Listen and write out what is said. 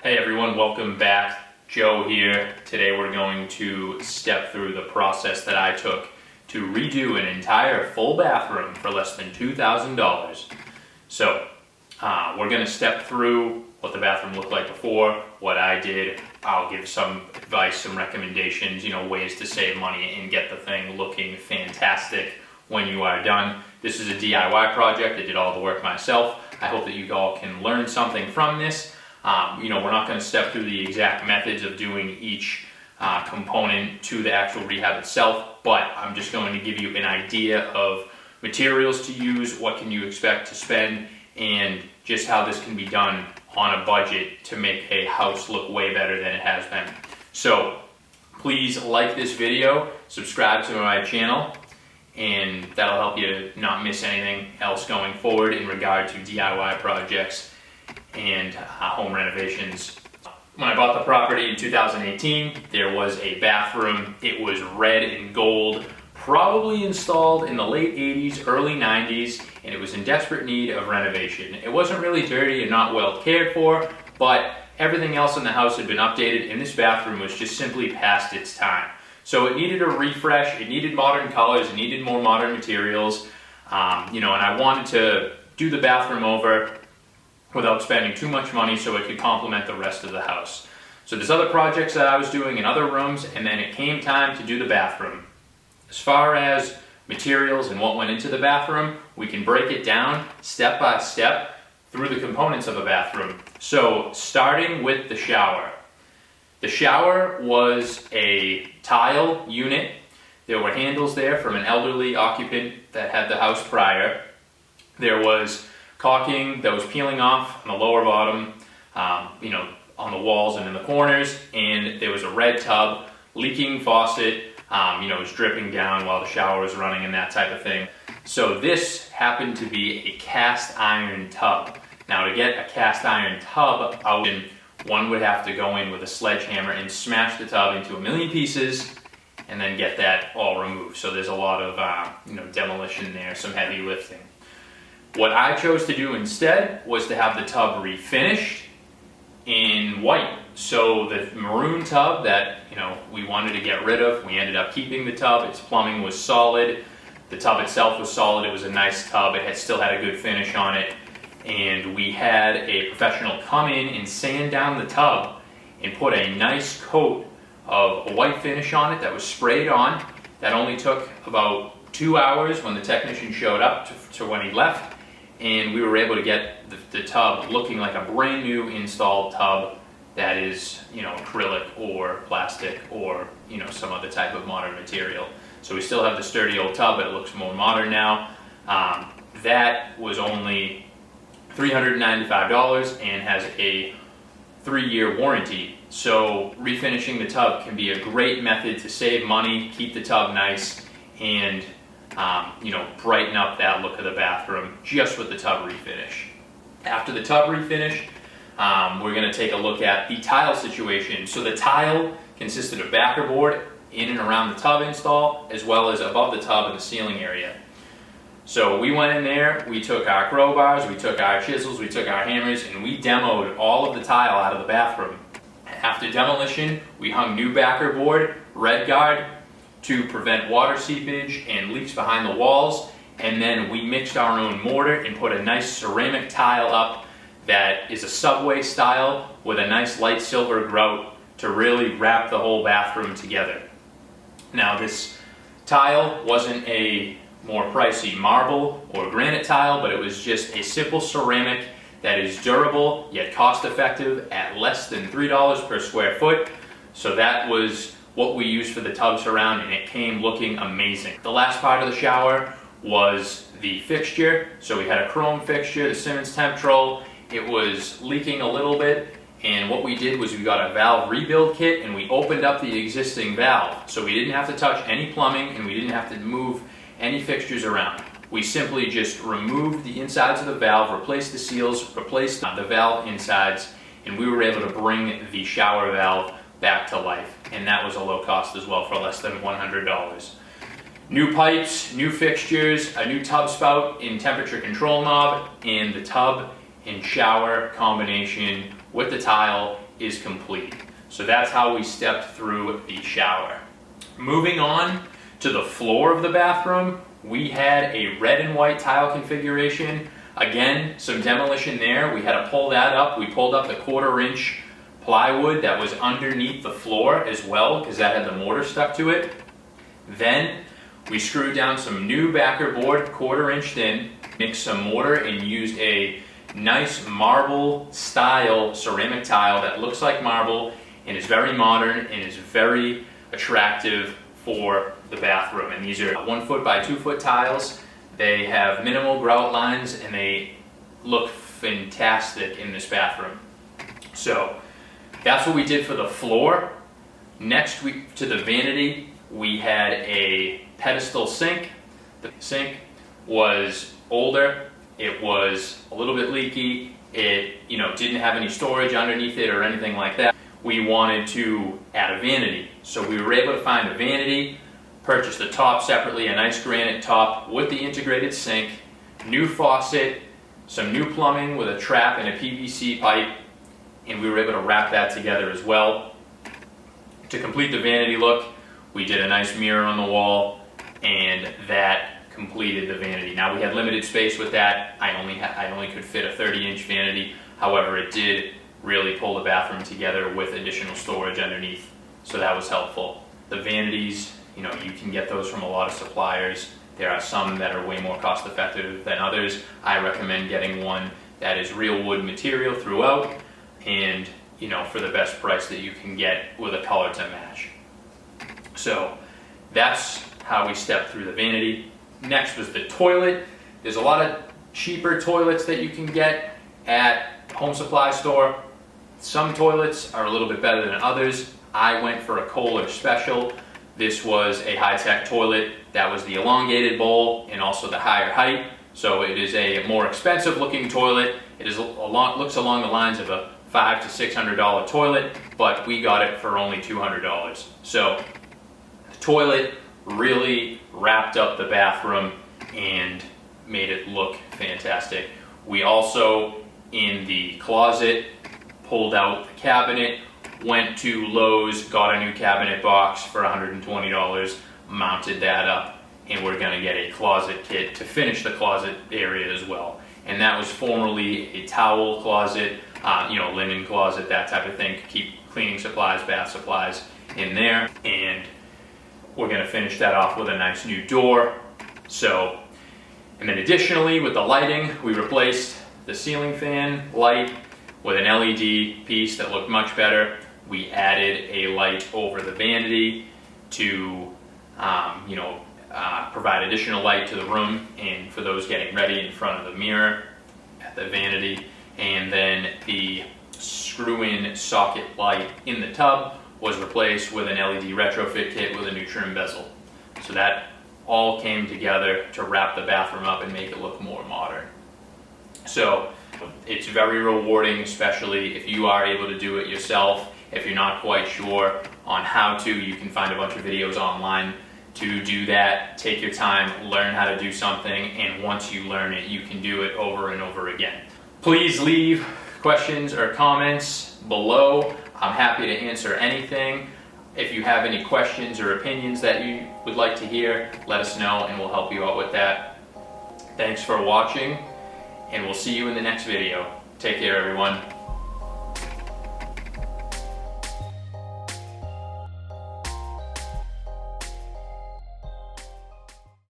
Hey everyone, welcome back. Joe here. Today we're going to step through the process that I took to redo an entire full bathroom for less than $2,000. So we're going to step through what the bathroom looked like before, what I did. I'll give some advice, some recommendations, ways to save money and get the thing looking fantastic when you are done. This is a DIY project. I did all the work myself. I hope that you all can learn something from this. We're not going to step through the exact methods of doing each component to the actual rehab itself, but I'm just going to give you an idea of materials to use, what can you expect to spend, and just how this can be done on a budget to make a house look way better than it has been. So please like this video, subscribe to my channel, and that'll help you not miss anything else going forward in regard to DIY projects and home renovations. When I bought the property in 2018, there was a bathroom. It was red and gold, probably installed in the late 80s, early 90s, and it was in desperate need of renovation. It wasn't really dirty and not well cared for, but everything else in the house had been updated, and this bathroom was just simply past its time. So it needed a refresh, it needed modern colors, it needed more modern materials, and I wanted to do the bathroom over without spending too much money so it could complement the rest of the house. So there's other projects that I was doing in other rooms, and then it came time to do the bathroom. As far as materials and what went into the bathroom, we can break it down step by step through the components of a bathroom. So starting with the shower. The shower was a tile unit. There were handles there from an elderly occupant that had the house prior. There was caulking that was peeling off on the lower bottom, on the walls and in the corners, and there was a red tub, leaking faucet, it was dripping down while the shower was running and that type of thing. So this happened to be a cast iron tub. Now to get a cast iron tub out, one would have to go in with a sledgehammer and smash the tub into a million pieces and then get that all removed. So there's a lot of demolition there, some heavy lifting. What I chose to do instead was to have the tub refinished in white. So the maroon tub that we wanted to get rid of, we ended up keeping the tub. Its plumbing was solid. The tub itself was solid. It was a nice tub. It still had a good finish on it. And we had a professional come in and sand down the tub and put a nice coat of a white finish on it that was sprayed on. That only took about 2 hours when the technician showed up to when he left. And we were able to get the tub looking like a brand new installed tub that is, acrylic or plastic or, some other type of modern material. So we still have the sturdy old tub, but it looks more modern now. That was only $395 and has a 3-year warranty. So refinishing the tub can be a great method to save money, keep the tub nice, and brighten up that look of the bathroom just with the tub refinish. After the tub refinish, we're going to take a look at the tile situation. So the tile consisted of backer board in and around the tub install, as well as above the tub in the ceiling area. So we went in there, we took our crowbars, we took our chisels, we took our hammers, and we demoed all of the tile out of the bathroom. After demolition, we hung new backer board, red guard, to prevent water seepage and leaks behind the walls, and then we mixed our own mortar and put a nice ceramic tile up that is a subway style with a nice light silver grout to really wrap the whole bathroom together. Now this tile wasn't a more pricey marble or granite tile, but it was just a simple ceramic that is durable yet cost effective at less than $3 per square foot. So that was what we used for the tub surround, and it came looking amazing. The last part of the shower was the fixture. So we had a chrome fixture, the Simmons Temptrol. It was leaking a little bit, and what we did was we got a valve rebuild kit and we opened up the existing valve. So we didn't have to touch any plumbing and we didn't have to move any fixtures around. We simply just removed the insides of the valve, replaced the seals, replaced the valve insides, and we were able to bring the shower valve back to life. And that was a low cost as well, for less than $100. New pipes, new fixtures, a new tub spout and temperature control knob, and the tub and shower combination with the tile is complete. So that's how we stepped through the shower. Moving on to the floor of the bathroom, we had a red and white tile configuration. Again, some demolition there. We had to pull that up. We pulled up the 1/4 inch plywood that was underneath the floor as well, because that had the mortar stuck to it. Then we screwed down some new backer board, 1/4 inch thin, mixed some mortar, and used a nice marble style ceramic tile that looks like marble and is very modern and is very attractive for the bathroom. And these are 1 foot by 2 foot tiles. They have minimal grout lines and they look fantastic in this bathroom. So that's what we did for the floor. Next, to the vanity, we had a pedestal sink. The sink was older. It was a little bit leaky. It didn't have any storage underneath it or anything like that. We wanted to add a vanity. So we were able to find a vanity, purchase the top separately, a nice granite top with the integrated sink, new faucet, some new plumbing with a trap and a PVC pipe, and we were able to wrap that together as well. To complete the vanity look, we did a nice mirror on the wall, and that completed the vanity. Now we had limited space with that. I only could fit a 30-inch vanity. However, it did really pull the bathroom together with additional storage underneath, so that was helpful. The vanities, you can get those from a lot of suppliers. There are some that are way more cost effective than others. I recommend getting one that is real wood material throughout, and for the best price that you can get with a color to match. So that's how we stepped through the vanity. Next was the toilet. There's a lot of cheaper toilets that you can get at home supply store. Some toilets are a little bit better than others. I went for a Kohler Special. This was a high-tech toilet that was the elongated bowl and also the higher height. So it is a more expensive looking toilet. It looks along the lines of a $500 to $600 toilet, but we got it for only $200. So the toilet really wrapped up the bathroom and made it look fantastic. We also, in the closet, pulled out the cabinet, went to Lowe's, got a new cabinet box for $120, mounted that up, and we're going to get a closet kit to finish the closet area as well. And that was formerly a towel closet, linen closet, that type of thing. Keep cleaning supplies, bath supplies in there. And we're going to finish that off with a nice new door. And then additionally, with the lighting, we replaced the ceiling fan light with an LED piece that looked much better. We added a light over the vanity to provide additional light to the room and for those getting ready in front of the mirror at the vanity. And then the screw-in socket light in the tub was replaced with an LED retrofit kit with a new trim bezel. So that all came together to wrap the bathroom up and make it look more modern. So it's very rewarding, especially if you are able to do it yourself. If you're not quite sure on how to, you can find a bunch of videos online to do that. Take your time, learn how to do something, and once you learn it, you can do it over and over again. Please leave questions or comments below. I'm happy to answer anything. If you have any questions or opinions that you would like to hear, let us know and we'll help you out with that. Thanks for watching, and we'll see you in the next video. Take care, everyone.